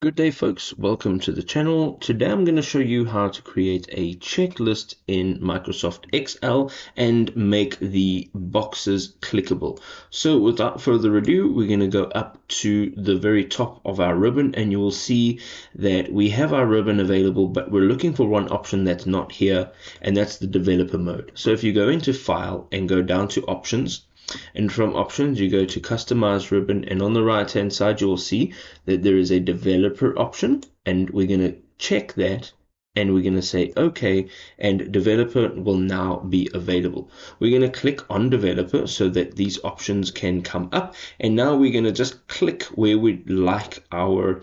Good day folks, welcome to the channel. Today I'm going to show you how to create a checklist in Microsoft Excel and make the boxes clickable. So without further ado, we're going to go up to the very top of our ribbon and you will see that we have our ribbon available, but we're looking for one option that's not here, and that's the developer mode. So if you go into File and go down to Options, and from options you go to customize ribbon, and on the right hand side you will see that there is a developer option, and we're going to check that and we're going to say OK, and developer will now be available. We're going to click on developer so that these options can come up, and now we're going to just click where we'd like our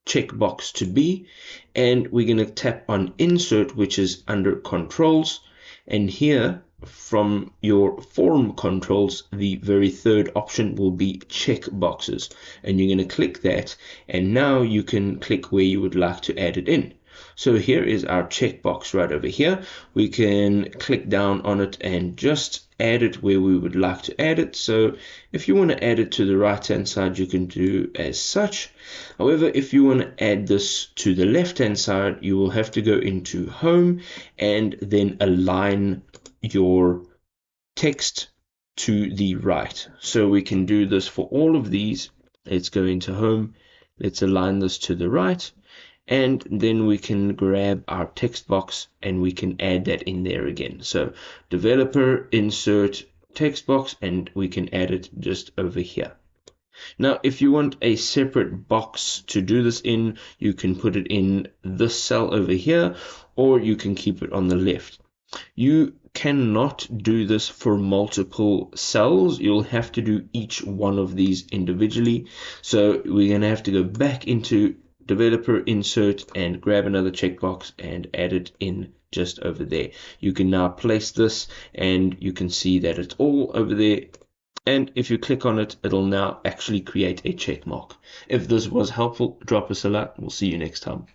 checkbox to be, and we're going to tap on insert, which is under controls, and here from your form controls, the very third option will be checkboxes, and you're going to click that, and now you can click where you would like to add it in. So here is our checkbox right over here. We can click down on it and just add it where we would like to add it. So if you want to add it to the right hand side, you can do as such. However, if you want to add this to the left hand side, you will have to go into home and then align your text to the right. So we can do this for all of these. Let's go into home, let's align this to the right, and then we can grab our text box and we can add that in there again. So developer, insert, text box, and we can add it just over here. Now if you want a separate box to do this in, you can put it in this cell over here, or you can keep it on the left. You cannot do this for multiple cells. You'll have to do each one of these individually. So we're going to have to go back into developer, insert, and grab another checkbox and add it in just over there. You can now place this and you can see that it's all over there. And if you click on it, it'll now actually create a check mark. If this was helpful, drop us a like. We'll see you next time.